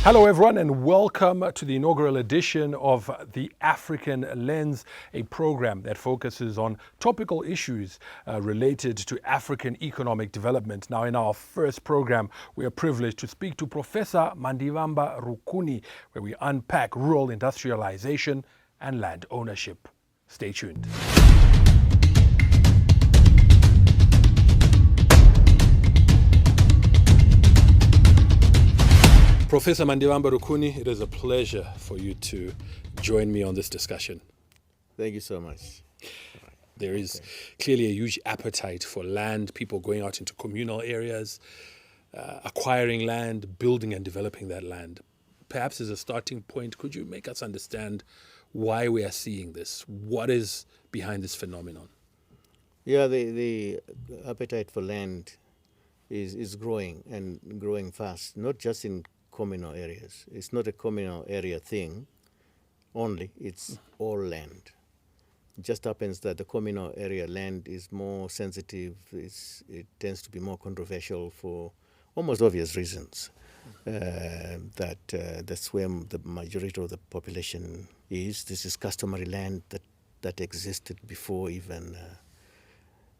Hello everyone and welcome to the inaugural edition of The African Lens, a program that focuses on topical issues related to African economic development. Now in our first program, we are privileged to speak to Professor Mandivamba Rukuni, where we unpack rural industrialization and land ownership. Stay tuned. Professor Mandivamba Rukuni, it is a pleasure for you to join me on this discussion. Thank you so much. There is clearly a huge appetite for land, people going out into communal areas, acquiring land, building and developing that land. Perhaps as a starting point, could you make us understand why we are seeing this? What is behind this phenomenon? Yeah, the appetite for land is growing and growing fast, not just in communal areas. It's not a communal area thing only, it's all land. It just happens that the communal area land is more sensitive, it tends to be more controversial for almost obvious reasons. That's where the majority of the population is. This is customary land that existed before even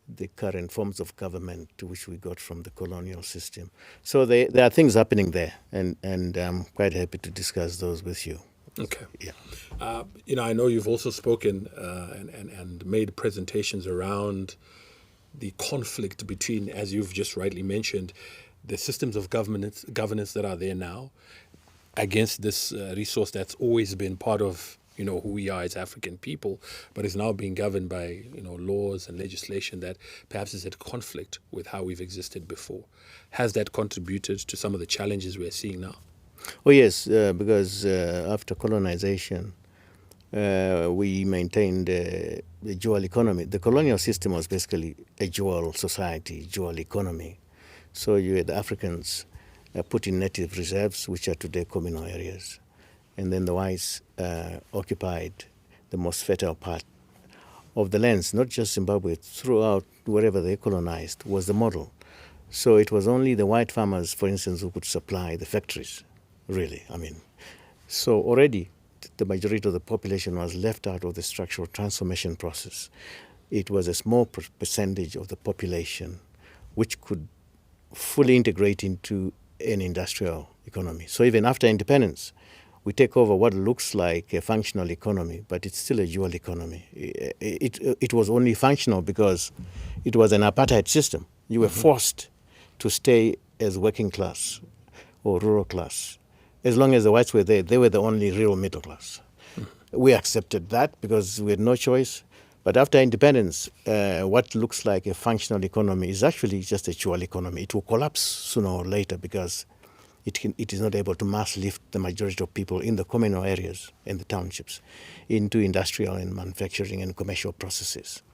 the current forms of government which we got from the colonial system. So there are things happening there, and I'm quite happy to discuss those with you. Okay. Yeah. I know you've also spoken and made presentations around the conflict between, as you've just rightly mentioned, the systems of governance that are there now against this resource that's always been part of who we are as African people, but is now being governed by laws and legislation that perhaps is at conflict with how we've existed before. Has that contributed to some of the challenges we're seeing now? Oh yes, because after colonization, we maintained a dual economy. The colonial system was basically a dual society, dual economy. So you had the Africans put in native reserves, which are today communal areas. And then the whites occupied the most fertile part of the lands, not just Zimbabwe, throughout wherever they colonized was the model. So it was only the white farmers, for instance, who could supply the factories, really. So already the majority of the population was left out of the structural transformation process. It was a small percentage of the population which could fully integrate into an industrial economy. So even after independence, we take over what looks like a functional economy, but it's still a dual economy. It was only functional because it was an apartheid system. You were forced to stay as working class or rural class. As long as the whites were there, they were the only real middle class. We accepted that because we had no choice. But after independence, what looks like a functional economy is actually just a dual economy. It will collapse sooner or later because it is not able to mass lift the majority of people in the communal areas and the townships into industrial and manufacturing and commercial processes.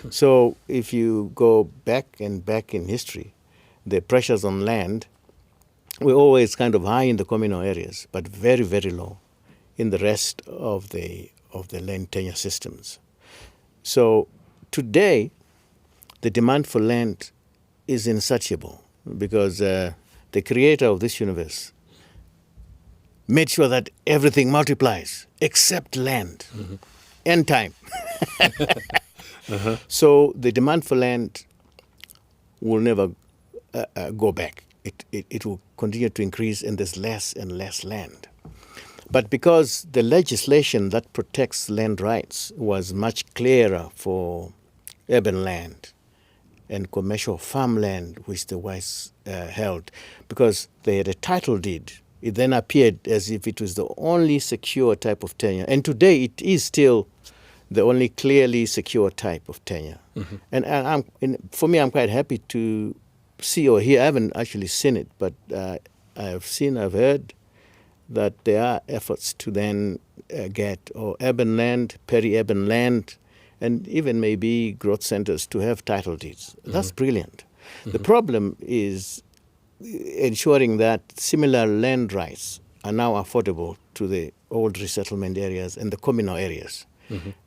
So if you go back and back in history, the pressures on land were always kind of high in the communal areas, but very, very low in the rest of the land tenure systems. So today, the demand for land is insatiable because the creator of this universe made sure that everything multiplies except land and time. So the demand for land will never go back. It will continue to increase, and there's less and less land. But because the legislation that protects land rights was much clearer for urban land and commercial farmland, which the whites held, because they had a title deed. It then appeared as if it was the only secure type of tenure. And today it is still the only clearly secure type of tenure. And for me, I'm quite happy to see or hear. I haven't actually seen it, but I've heard that there are efforts to then get urban land, peri-urban land, and even maybe growth centers to have title deeds. That's brilliant. The problem is ensuring that similar land rights are now affordable to the old resettlement areas and the communal areas.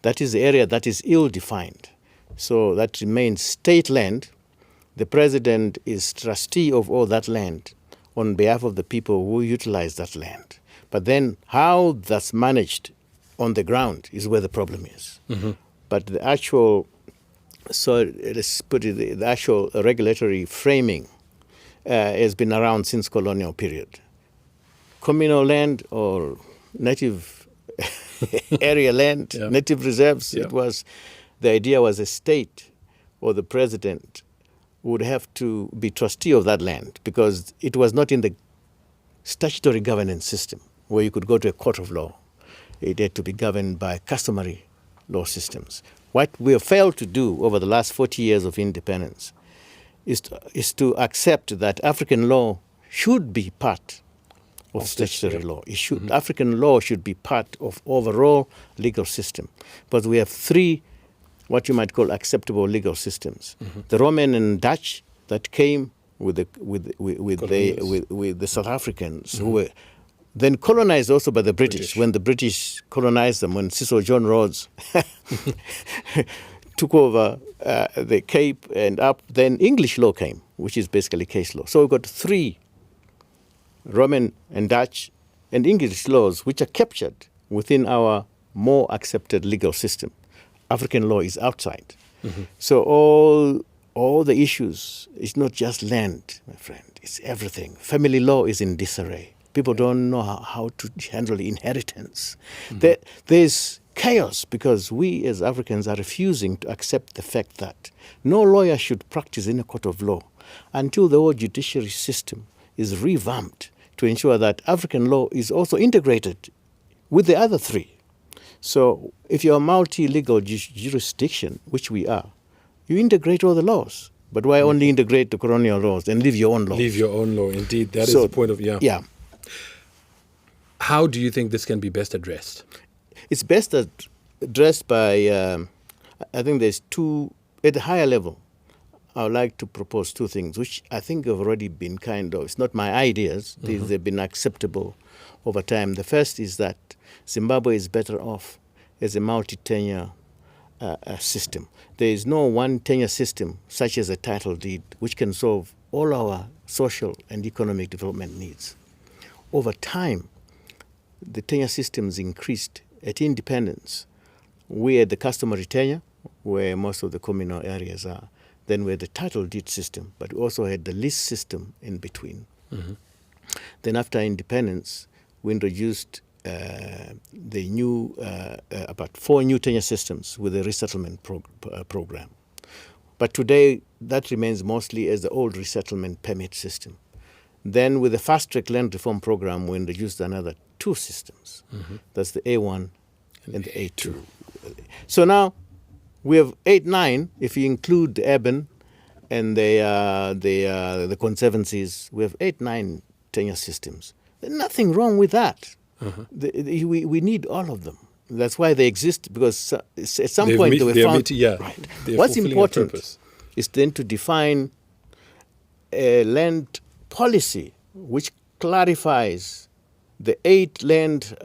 That is the area that is ill-defined. So that remains state land. The president is trustee of all that land on behalf of the people who utilize that land. But then how that's managed on the ground is where the problem is. But the actual, so let's put it, the actual regulatory framing has been around since colonial period. Communal land or native area land, native reserves, the idea was a state or the president would have to be trustee of that land because it was not in the statutory governance system where you could go to a court of law. It had to be governed by customary law systems. What we have failed to do over the last 40 years of independence is to accept that African law should be part of statutory law. It should, African law should be part of overall legal system. But we have three, what you might call acceptable legal systems. The Roman and Dutch that came with the South Africans who were then colonized also by the British. When the British colonized them, when Cecil John Rhodes took over the Cape and up, then English law came, which is basically case law. So we've got three Roman and Dutch and English laws which are captured within our more accepted legal system. African law is outside. So all the issues, it's not just land, my friend, it's everything. Family law is in disarray. People don't know how to handle inheritance. There's chaos because we as Africans are refusing to accept the fact that no lawyer should practice in a court of law until the whole judiciary system is revamped to ensure that African law is also integrated with the other three. So if you're a multi-legal jurisdiction, which we are, you integrate all the laws. But why only integrate the colonial laws and leave your own laws? Leave your own law, indeed. That is the point of, Yeah. How do you think this can be best addressed? It's best addressed by, I think there's two, at a higher level, I would like to propose two things, which I think have already been kind of, it's not my ideas, they've been acceptable over time. The first is that Zimbabwe is better off as a multi-tenure system. There is no one tenure system, such as a title deed, which can solve all our social and economic development needs. Over time, the tenure systems increased. At independence, we had the customary tenure, where most of the communal areas are. Then we had the title deed system, but we also had the lease system in between. Then after independence, we introduced the new, about 4 new tenure systems with a resettlement program. But today, that remains mostly as the old resettlement permit system. Then with the fast-track land reform program, we introduced another 2 systems. That's the A1 and the A2. So now we have 8, 9, if you include the urban and the conservancies, we have 8, 9 tenure systems. There's nothing wrong with that. We need all of them. That's why they exist, because at some point they were found. Right. What's important is then to define a land policy which clarifies the 8 land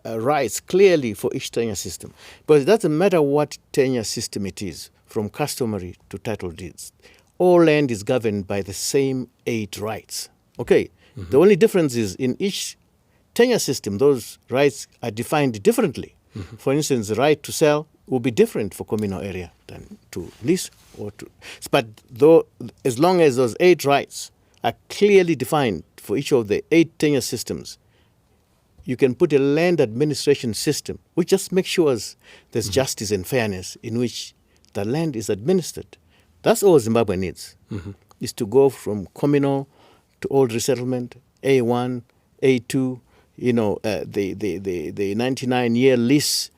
rights clearly for each tenure system. But it doesn't matter what tenure system it is, from customary to title deeds. All land is governed by the same 8 rights. Okay, the only difference is in each tenure system, those rights are defined differently. For instance, the right to sell will be different for communal area than to lease or to. But though, as long as those 8 rights are clearly defined for each of the 8 tenure systems, you can put a land administration system which just makes sure there's justice and fairness in which the land is administered. That's all Zimbabwe needs, is to go from communal to old resettlement, A1, A2, the 99-year lease,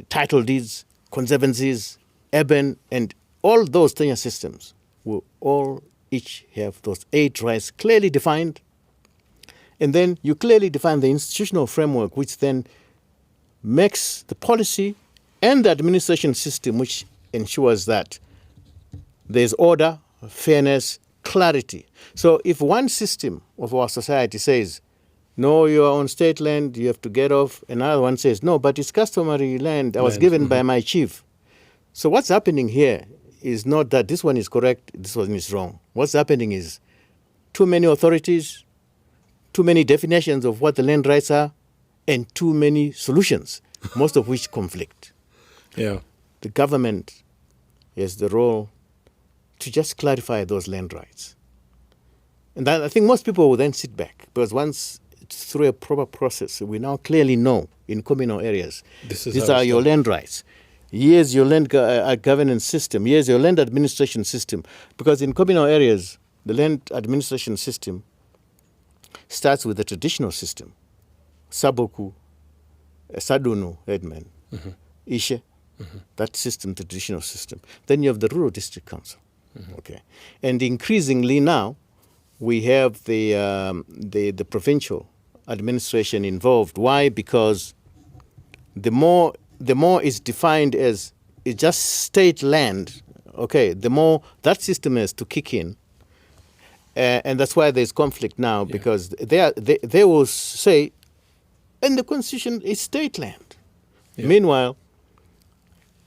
title deeds, conservancies, urban, and all those tenure systems will all each have those 8 rights clearly defined. And then you clearly define the institutional framework, which then makes the policy and the administration system, which ensures that there's order, fairness, clarity. So if one system of our society says, no, you are on state land, you have to get off, another one says, no, but it's customary land, I was given by my chief. So what's happening here is not that this one is correct, this one is wrong. What's happening is too many authorities, too many definitions of what the land rights are, and too many solutions, most of which conflict. Yeah. The government has the role to just clarify those land rights. And I think most people will then sit back, because once it's through a proper process, we now clearly know in communal areas, these are your land rights. Here's your land governance system. Here's your land administration system. Because in communal areas, the land administration system starts with the traditional system. Saboku, Sadunu, headman, Ishe, that system, the traditional system. Then you have the rural district council. Okay. And increasingly now, we have the provincial administration involved. Why? Because the more it's defined as it's just state land, okay, the more that system has to kick in. And that's why there's conflict now, because they will say, and the constitution is state land. Yeah. Meanwhile,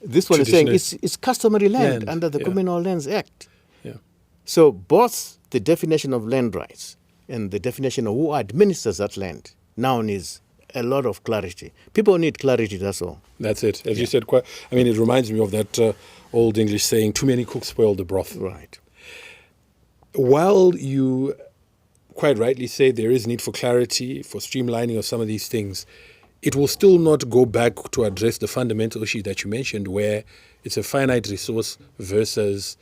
this one is saying it's customary land under the Communal Lands Act. Yeah. So both the definition of land rights and the definition of who administers that land now needs a lot of clarity. People need clarity, that's all. That's it. As you said, it reminds me of that old English saying, too many cooks spoil the broth. Right. While you quite rightly say there is need for clarity, for streamlining of some of these things, it will still not go back to address the fundamental issue that you mentioned, where it's a finite resource versus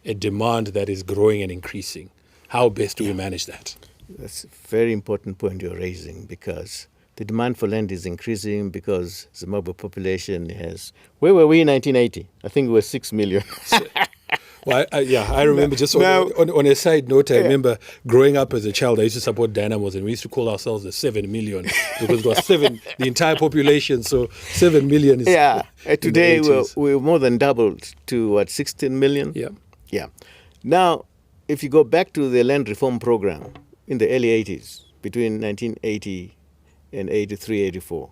a demand that is growing and increasing. How best do we manage that? That's a very important point you're raising, because the demand for land is increasing because Zimbabwe population has... Where were we in 1980? I think we were 6 million. Well, I remember on a side note, I remember growing up as a child, I used to support Dynamos, and we used to call ourselves the 7 million because it was the entire population, so 7 million is... Yeah, today we're more than doubled to 16 million? Yeah. Now, if you go back to the land reform program in the early 80s, between 1980 and 83, 84,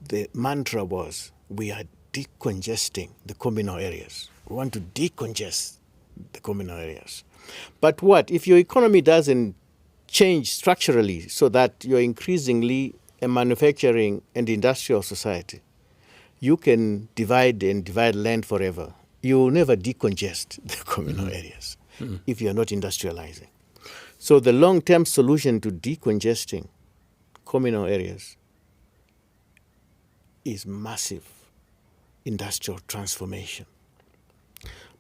the mantra was, we are decongesting the communal areas. We want to decongest the communal areas. But what? If your economy doesn't change structurally so that you're increasingly a manufacturing and industrial society, you can divide land forever. You will never decongest the communal areas if you're not industrializing. So the long-term solution to decongesting communal areas is massive industrial transformation.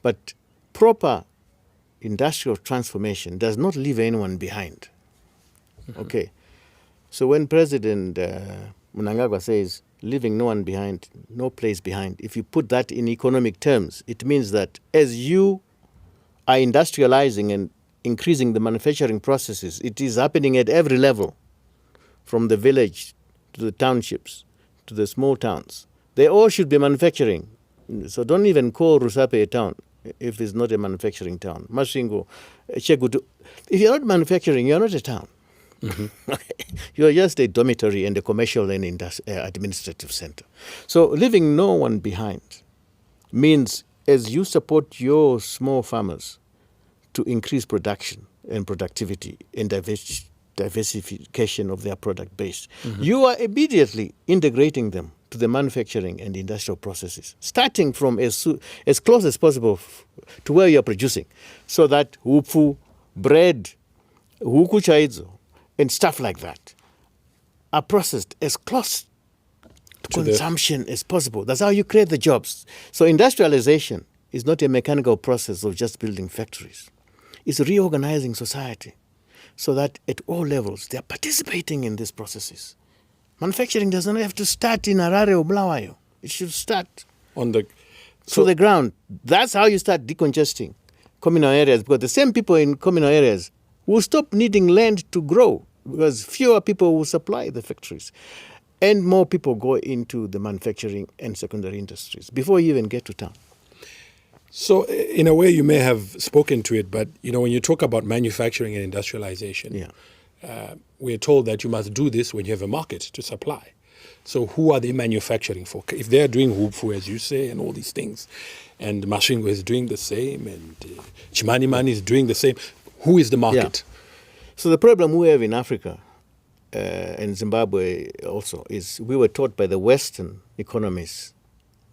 But proper industrial transformation does not leave anyone behind. Okay. So when President Mnangagwa says, leaving no one behind, no place behind, if you put that in economic terms, it means that as you are industrializing and increasing the manufacturing processes, it is happening at every level, from the village to the townships to the small towns. They all should be manufacturing. So don't even call Rusape a town if it's not a manufacturing town. Masvingo, Chegutu. If you're not manufacturing, you're not a town. You're just a dormitory and a commercial and administrative center. So leaving no one behind means, as you support your small farmers to increase production and productivity and diversification of their product base, you are immediately integrating them to the manufacturing and industrial processes, starting from as close as possible to where you're producing, so that hupu, bread, huku chaizo, and stuff like that are processed as close to consumption as possible. That's how you create the jobs. So industrialization is not a mechanical process of just building factories. It's reorganizing society so that at all levels they are participating in these processes. Manufacturing does not have to start in Harare or Bulawayo. It should start to the ground. That's how you start decongesting communal areas, because the same people in communal areas will stop needing land to grow, because fewer people will supply the factories. And more people go into the manufacturing and secondary industries before you even get to town. So in a way, you may have spoken to it, but when you talk about manufacturing and industrialization, we're told that you must do this when you have a market to supply. So who are they manufacturing for? If they're doing hupu, as you say, and all these things, and Mashingo is doing the same, and Chimanimani is doing the same, who is the market? So the problem we have in Africa and Zimbabwe also, is we were taught by the Western economists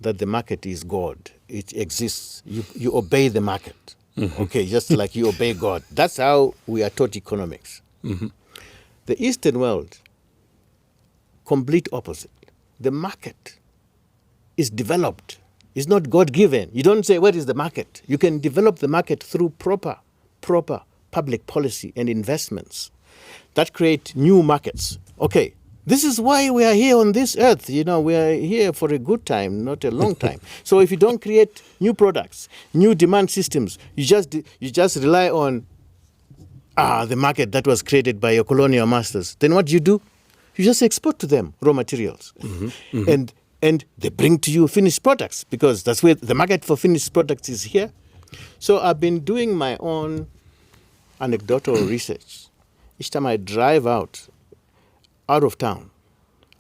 that the market is God. It exists. You obey the market. Okay, just like you obey God. That's how we are taught economics. The Eastern world, complete opposite. The market is developed. It's not God-given. You don't say, what is the market? You can develop the market through proper public policy and investments that create new markets. Okay, this is why we are here on this earth. We are here for a good time, not a long time. So if you don't create new products, new demand systems, you just rely on the market that was created by your colonial masters, then what do? You just export to them raw materials. And they bring to you finished products, because that's where the market for finished products is here. So I've been doing my own anecdotal research. Each time I drive out of town,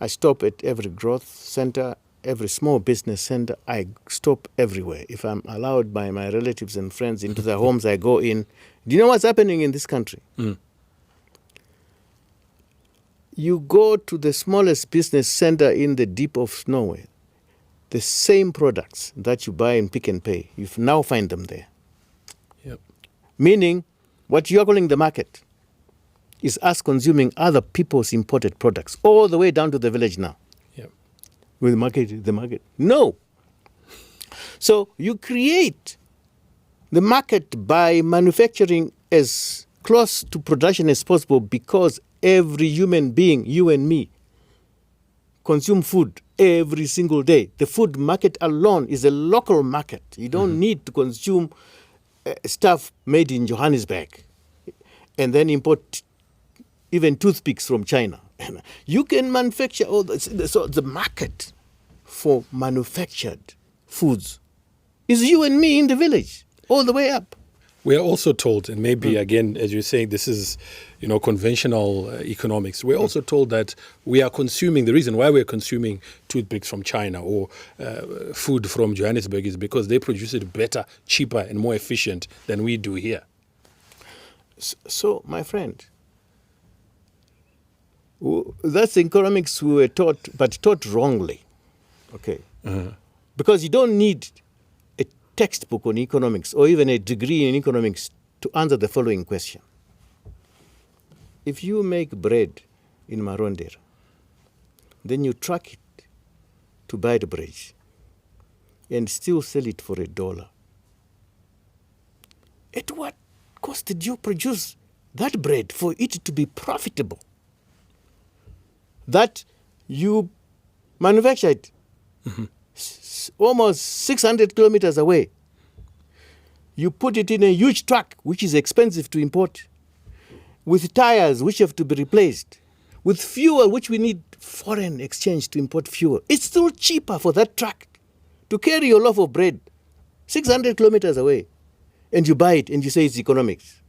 I stop at every growth center, every small business center. I stop everywhere. If I'm allowed by my relatives and friends into their homes, I go in. Do you know what's happening in this country? You go to the smallest business center in the deep of nowhere. The same products that you buy in Pick and Pay, you now find them there. Yep. Meaning, what you are calling the market is us consuming other people's imported products all the way down to the village now. Yep. With the market. No. So you create the market by manufacturing as close to production as possible, because every human being, you and me, consume food every single day. The food market alone is a local market. You don't need to consume stuff made in Johannesburg and then import even toothpicks from China. You can manufacture all this. So the market for manufactured foods is you and me in the village, all the way up. We are also told, and maybe again, as you're saying, this is, conventional economics. We're also told that we are consuming, the reason why we're consuming toothpicks from China or food from Johannesburg is because they produce it better, cheaper, and more efficient than we do here. So, my friend, that's economics we were taught, but taught wrongly. Okay. Because you don't need a textbook on economics or even a degree in economics to answer the following question. If you make bread in Marondera, then you truck it to Beitbridge and still sell it for $1. At what cost did you produce that bread for it to be profitable? That you manufactured almost 600 kilometers away. You put it in a huge truck, which is expensive to import, with tires which have to be replaced, with fuel which we need foreign exchange to import fuel. It's still cheaper for that truck to carry your loaf of bread 600 kilometers away, and you buy it and you say it's economics.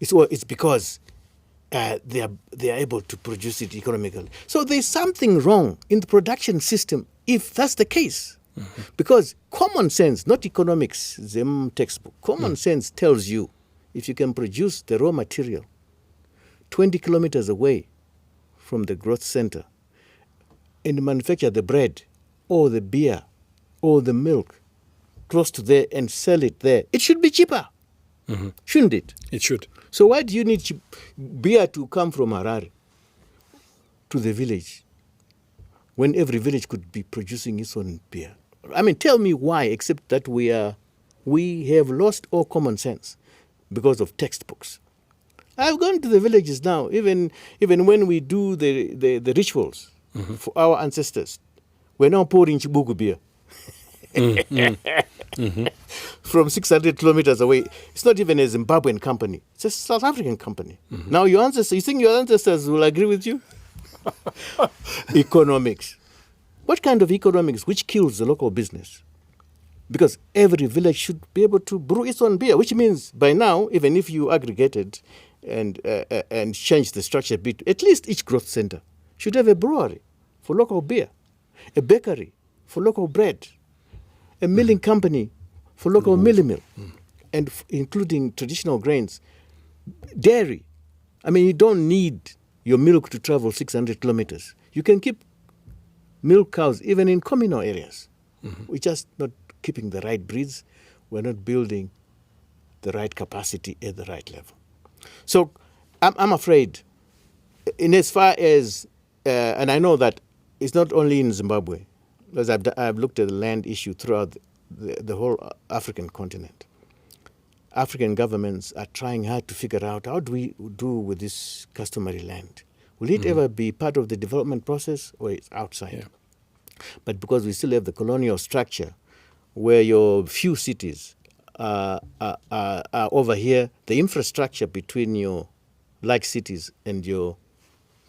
It's because they are able to produce it economically. So there's something wrong in the production system if that's the case. Because common sense, not economics, the textbook, common sense tells you if you can produce the raw material 20 kilometers away from the growth center and manufacture the bread or the beer or the milk close to there and sell it there, it should be cheaper, shouldn't it? It should. So why do you need beer to come from Harare to the village when every village could be producing its own beer? I mean, tell me why, except that we have lost all common sense because of textbooks. I've gone to the villages now, even when we do the rituals for our ancestors. We're now pouring Chibuku beer. From 600 kilometers away. It's not even a Zimbabwean company. It's a South African company. Now you think your ancestors will agree with you? Economics. What kind of economics which kills the local business? Because every village should be able to brew its own beer, which means by now, even if you aggregated and change the structure a bit, at least each growth center should have a brewery for local beer, a bakery for local bread, a milling company for local mill, and including traditional grains, dairy. I mean, you don't need your milk to travel 600 kilometers. You can keep milk cows even in communal areas. We're just not keeping the right breeds. We're not building the right capacity at the right level. So I'm afraid, in as far as, and I know that it's not only in Zimbabwe, because I've looked at the land issue throughout the whole African continent. African governments are trying hard to figure out how do we do with this customary land. Will it ever be part of the development process or it's outside? Yeah. But because we still have the colonial structure where your few cities are over here, the infrastructure between your large cities and your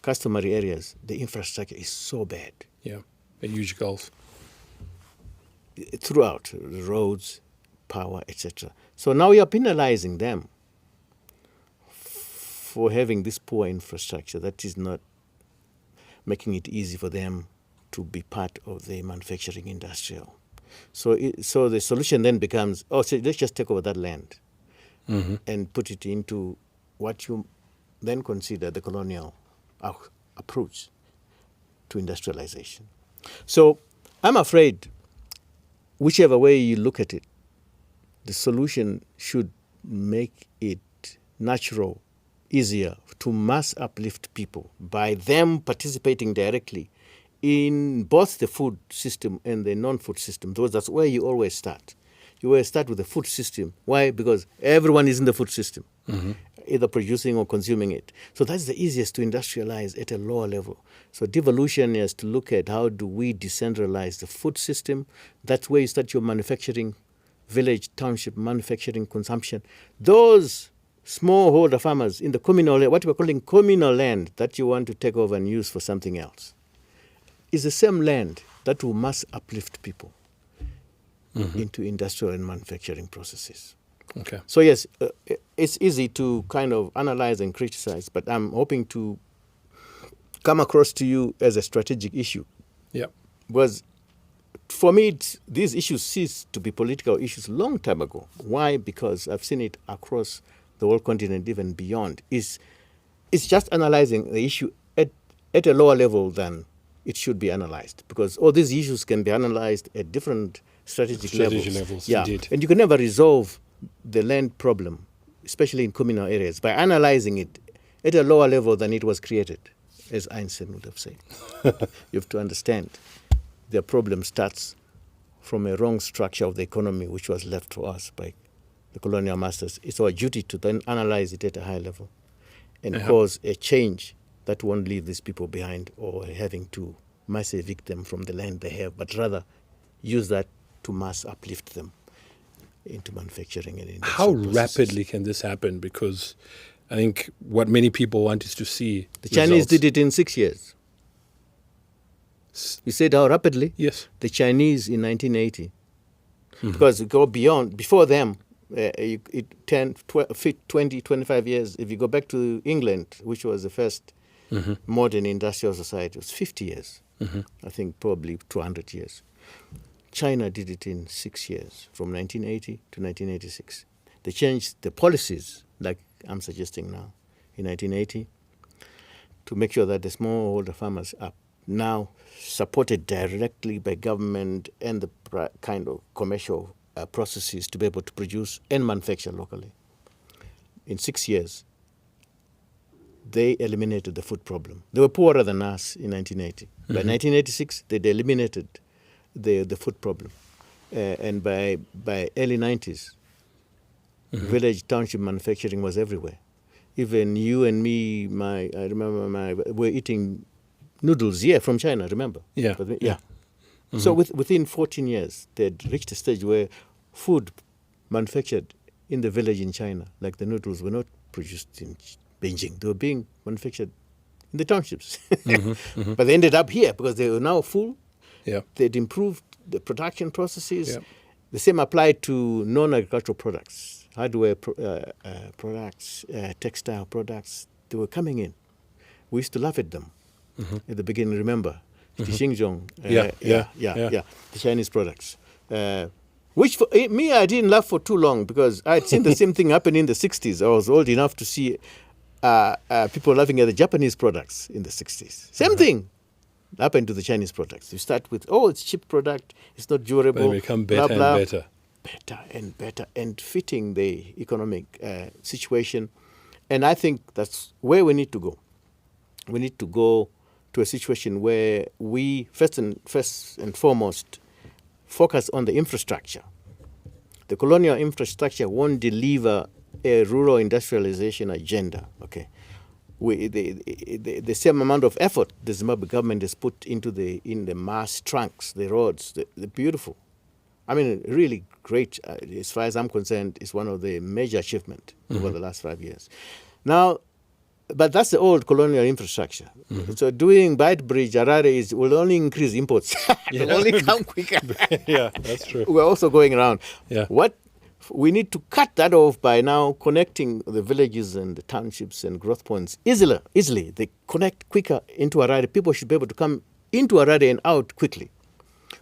customary areas, the infrastructure is so bad. Yeah, a huge gulf. Throughout, the roads, power, etc. So now we are penalizing them for having this poor infrastructure that is not making it easy for them to be part of the manufacturing industrial. So the solution then becomes, so let's just take over that land and put it into what you then consider the colonial approach to industrialization. So I'm afraid, whichever way you look at it, the solution should make it natural, easier to mass uplift people by them participating directly in both the food system and the non-food system. Because that's where you always start. You always start with the food system. Why? Because everyone is in the food system, either producing or consuming it. So that's the easiest to industrialize at a lower level. So devolution is to look at how do we decentralize the food system. That's where you start your manufacturing, village, township, manufacturing, consumption. Those smallholder farmers in the communal, what we're calling communal land that you want to take over and use for something else, is the same land that will mass uplift people into industrial and manufacturing processes. Okay. So yes, it's easy to kind of analyze and criticize, but I'm hoping to come across to you as a strategic issue. Yeah. Because for me, these issues ceased to be political issues long time ago. Why? Because I've seen it across the whole continent, even beyond. It's just analyzing the issue at a lower level than it should be analyzed, because all these issues can be analyzed at different strategic levels. Yeah, indeed. And you can never resolve the land problem, especially in communal areas, by analyzing it at a lower level than it was created, as Einstein would have said. You have to understand the problem starts from a wrong structure of the economy, which was left to us by the colonial masters. It's our duty to then analyze it at a high level and cause a change that won't leave these people behind or having to mass evict them from the land they have, but rather use that to mass uplift them into manufacturing and industrial How processes. rapidly can this happen? Because I think what many people want is to see The Chinese results. did it in 6 years. You said how rapidly? Yes. The Chinese in 1980. Because you go beyond, before them, 10, 20, 25 years, if you go back to England, which was the first modern industrial society, it was 50 years. I think probably 200 years. China did it in 6 years, from 1980 to 1986. They changed the policies, like I'm suggesting now, in 1980, to make sure that the smallholder farmers are now supported directly by government and the kind of commercial processes to be able to produce and manufacture locally. In 6 years, they eliminated the food problem. They were poorer than us in 1980. By 1986, they'd eliminated the food problem. And by early 90s, village township manufacturing was everywhere. Even you and me, I remember we're eating noodles here from China, remember? Yeah. Yeah. So within 14 years, they'd reached a stage where food manufactured in the village in China, like the noodles, were not produced in Beijing. They were being manufactured in the townships. But they ended up here because they were now full. Yeah. They'd improved the production processes. Yeah. The same applied to non-agricultural products, hardware products, textile products. They were coming in. We used to laugh at them at the beginning, remember? The Xinjiang, the Chinese products. Which for me, I didn't laugh for too long because I'd seen the same thing happen in the 60s. I was old enough to see people laughing at the Japanese products in the 60s. Same thing happened to the Chinese products. You start with, oh, it's cheap product, it's not durable. But they become better blah, blah, and better. Better and better, and fitting the economic situation. And I think that's where we need to go. We need to go to a situation where we first and foremost focus on the infrastructure. The colonial infrastructure won't deliver a rural industrialization agenda. Okay, the same amount of effort the Zimbabwe government has put into the mass trunks, the roads, the beautiful. I mean, really great. As far as I'm concerned, it's one of the major achievements over the last 5 years. Now, but that's the old colonial infrastructure. So doing Bight Bridge, Harare will only increase imports. It will only come quicker. Yeah, that's true. We're also going around. Yeah. What we need to cut that off by now connecting the villages and the townships and growth points easily. They connect quicker into Harare. People should be able to come into Harare and out quickly.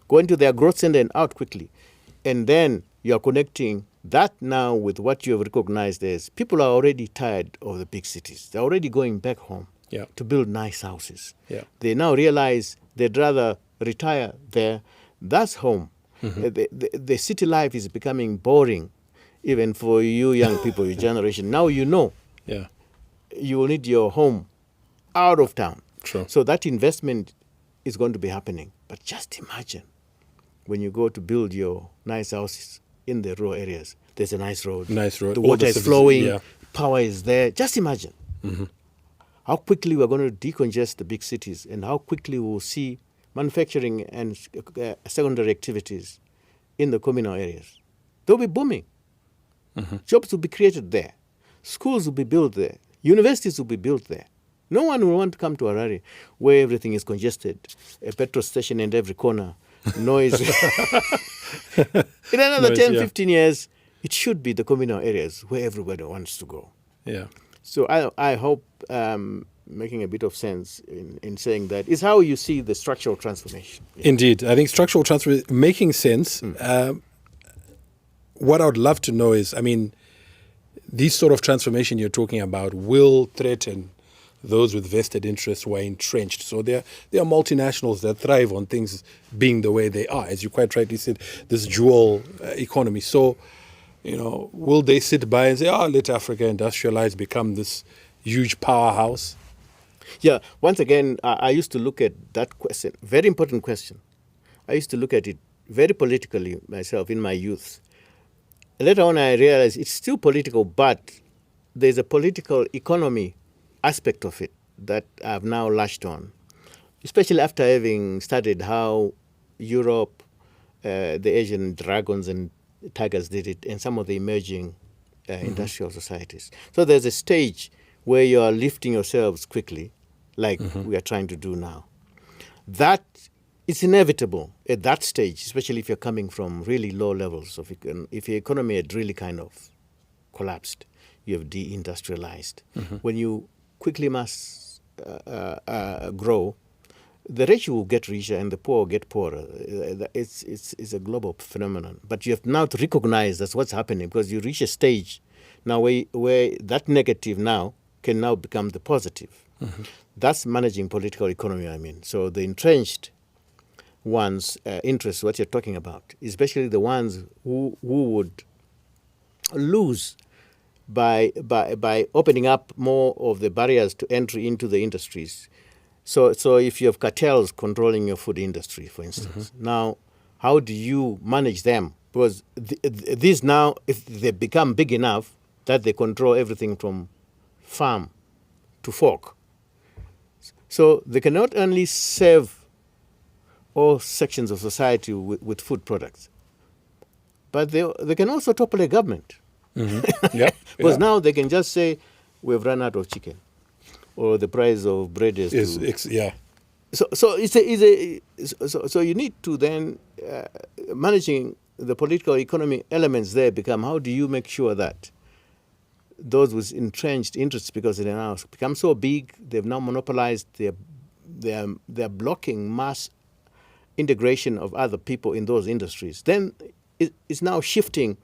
Go into their growth center and out quickly. And then you are connecting that now with what you have recognized as people are already tired of the big cities. They're already going back home to build nice houses. Yeah. They now realize they'd rather retire there. That's home. The city life is becoming boring, even for you young people, your generation. Now you know you will need your home out of town. True. So that investment is going to be happening. But just imagine when you go to build your nice houses in the rural areas, there's a nice road. The water is flowing, power is there. Just imagine how quickly we're going to decongest the big cities and how quickly we'll see manufacturing and secondary activities in the communal areas. They'll be booming. Jobs will be created there. Schools will be built there. Universities will be built there. No one will want to come to Harare where everything is congested, a petrol station in every corner, noise. In another 10, 15 years, it should be the communal areas where everybody wants to go. Yeah. So I hope making a bit of sense in saying that is how you see the structural transformation. Indeed. I think structural transformation, making sense. What I would love to know is, I mean, these sort of transformation you're talking about will threaten those with vested interests who are entrenched. So there are multinationals that thrive on things being the way they are, as you quite rightly said, this dual economy. So, will they sit by and say, let Africa industrialize, become this huge powerhouse? Yeah, once again, I used to look at that question, very important question. I used to look at it very politically myself in my youth. Later on, I realized it's still political, but there's a political economy aspect of it that I've now latched on, especially after having studied how Europe, the Asian dragons and tigers did it, and some of the emerging industrial societies. So there's a stage where you are lifting yourselves quickly, like we are trying to do now. That it's inevitable at that stage, especially if you're coming from really low levels of if your economy had really kind of collapsed, you have deindustrialized. When you quickly must grow, the rich will get richer and the poor will get poorer. It's a global phenomenon. But you have now to recognize that's what's happening, because you reach a stage now where that negative now can now become the positive. That's managing political economy, I mean. So the entrenched ones' interests, what you're talking about, especially the ones who would lose by opening up more of the barriers to entry into the industries. So if you have cartels controlling your food industry, for instance, now how do you manage them? Because these now, if they become big enough that they control everything from farm to fork, so they can not only serve all sections of society with food products, but they can also topple a government. Because now they can just say, we've run out of chicken, or the price of bread is So you need to then managing the political economy elements there become, how do you make sure that those with entrenched interests, because they now become so big, they've now monopolized, they're blocking mass integration of other people in those industries. Then it's now shifting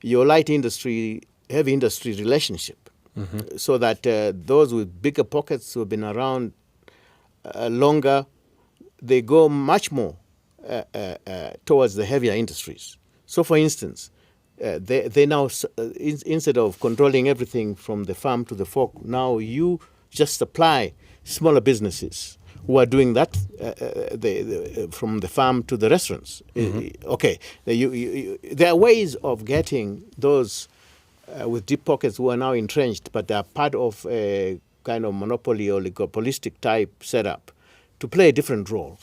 your light industry, heavy industry relationship. so that those with bigger pockets who have been around longer, they go much more towards the heavier industries. So, for instance, they now, instead of controlling everything from the farm to the fork, now you just supply smaller businesses who are doing that from the farm to the restaurants. Okay, there are ways of getting those with deep pockets who are now entrenched, but they are part of a kind of monopoly or oligopolistic type setup to play a different role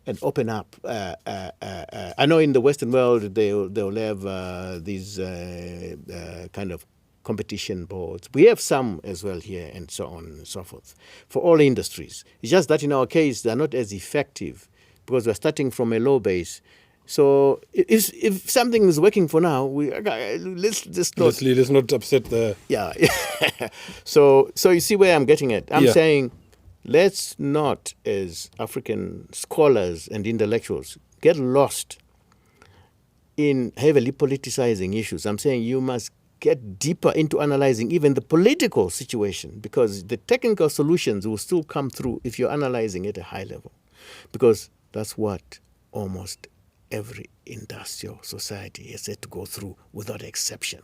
and open up. I know in the Western world they'll have these kind of competition boards. We have some as well here, and so on and so forth, for all industries. It's just that in our case, they're not as effective because we're starting from a low base. So if something is working for now, let's not upset the... Yeah. So you see where I'm getting at. I'm saying let's not, as African scholars and intellectuals, get lost in heavily politicizing issues. I'm saying you must get deeper into analyzing even the political situation, because the technical solutions will still come through if you're analyzing at a high level, because that's what almost every industrial society has had to go through without exception.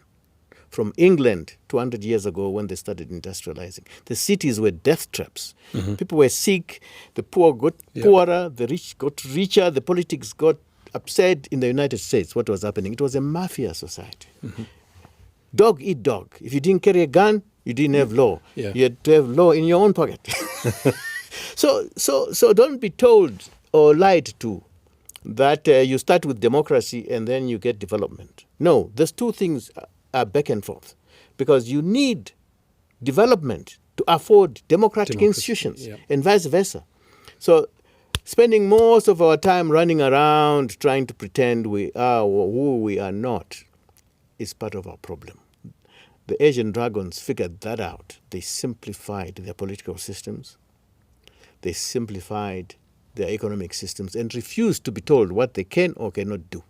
From England 200 years ago when they started industrializing, the cities were death traps. People were sick, the poor got poorer, the rich got richer, the politics got upset. In the United States, what was happening? It was a mafia society. Dog eat dog. If you didn't carry a gun, you didn't have law. You had to have law in your own pocket. So don't be told or lied to that you start with democracy and then you get development. No, those two things are back and forth, because you need development to afford democratic institutions and vice versa. So spending most of our time running around trying to pretend we are who we are not is part of our problem. The Asian dragons figured that out. They simplified their political systems. They simplified their economic systems and refused to be told what they can or cannot do.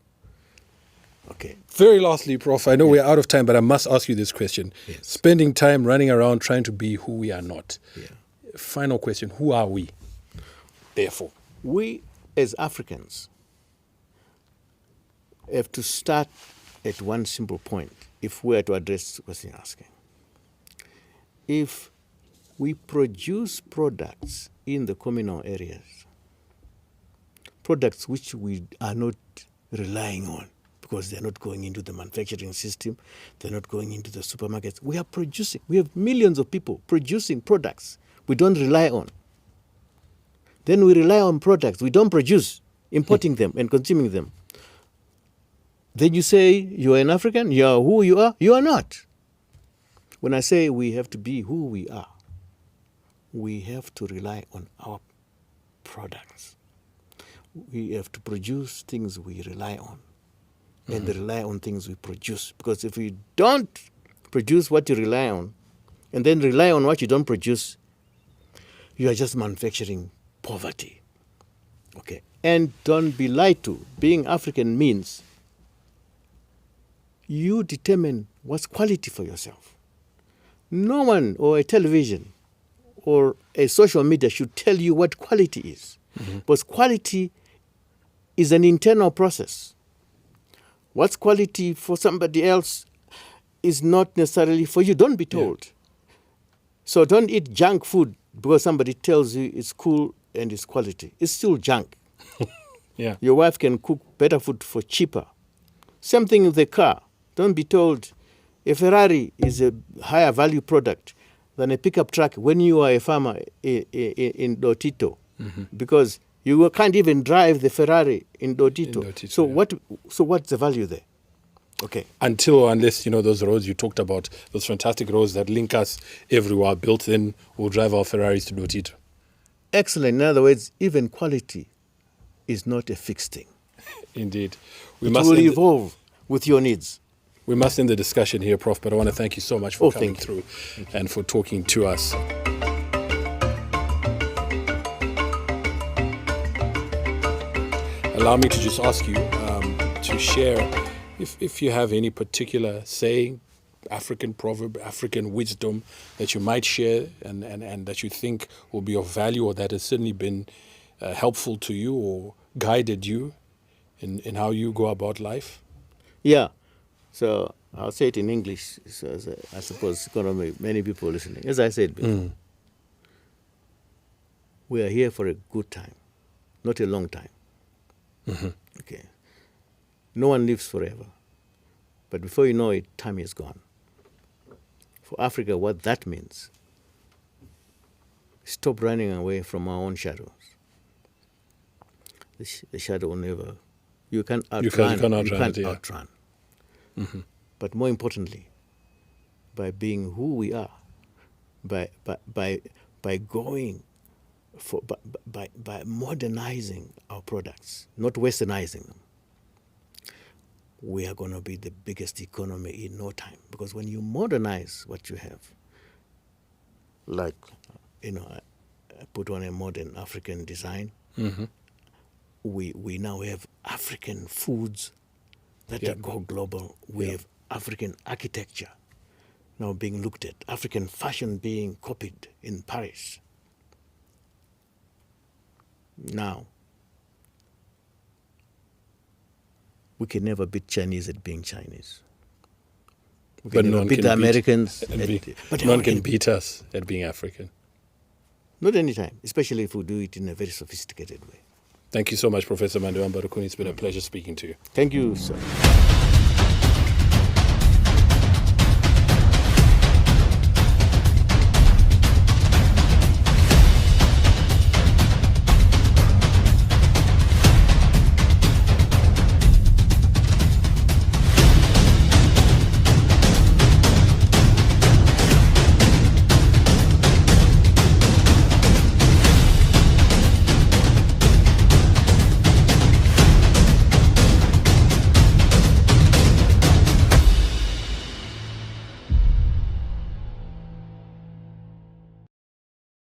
Okay. Very lastly, Prof, I know we're out of time, but I must ask you this question. Spending time running around trying to be who we are not. Final question, who are we, therefore? We, as Africans, have to start at one simple point if we are to address the question you're asking. If we produce products in the communal areas, products which we are not relying on because they're not going into the manufacturing system, they're not going into the supermarkets. We are producing. We have millions of people producing products we don't rely on. Then we rely on products we don't produce, importing them and consuming them. Then you say you are an African, you are who you are. You are not. When I say we have to be who we are, we have to rely on our products. We have to produce things we rely on and rely on things we produce. Because if you don't produce what you rely on and then rely on what you don't produce, you are just manufacturing poverty. Okay. And don't be lied to. Being African means you determine what's quality for yourself. No one or a television or a social media should tell you what quality is. Because quality is an internal process. What's quality for somebody else is not necessarily for you. Don't be told. So don't eat junk food because somebody tells you it's cool and it's quality. It's still junk. Your wife can cook better food for cheaper. Same thing with the car. Don't be told a Ferrari is a higher value product than a pickup truck when you are a farmer in Dotito, because you can't even drive the Ferrari in Dotito. So what's the value there? Okay. Until or unless, those roads you talked about, those fantastic roads that link us everywhere, built in, we'll drive our Ferraris to Dotito. Excellent. In other words, even quality is not a fixed thing. Indeed. It will evolve with your needs. We must end the discussion here, Prof, but I want to thank you so much for coming through and for talking to us. Allow me to just ask you to share if you have any particular saying, African proverb, African wisdom that you might share and that you think will be of value or that has certainly been helpful to you or guided you in how you go about life? Yeah. So I'll say it in English. So I suppose it's going to be many people listening. As I said before, we are here for a good time, not a long time. Okay. No one lives forever. But before you know it, time is gone. For Africa, what that means, stop running away from our own shadows. The shadow will never, you can't outrun. But more importantly, by being who we are, by going for, by modernizing our products, not westernizing them, we are going to be the biggest economy in no time. Because when you modernize what you have, like, I put on a modern African design, we now have African foods that go global. We have African architecture now being looked at, African fashion being copied in Paris. Now, we can never beat Chinese at being Chinese. We can never beat the Americans. But no one can beat us at being African. Not anytime, especially if we do it in a very sophisticated way. Thank you so much, Professor Mandewamba Rukuni. It's been a pleasure speaking to you. Thank you, sir.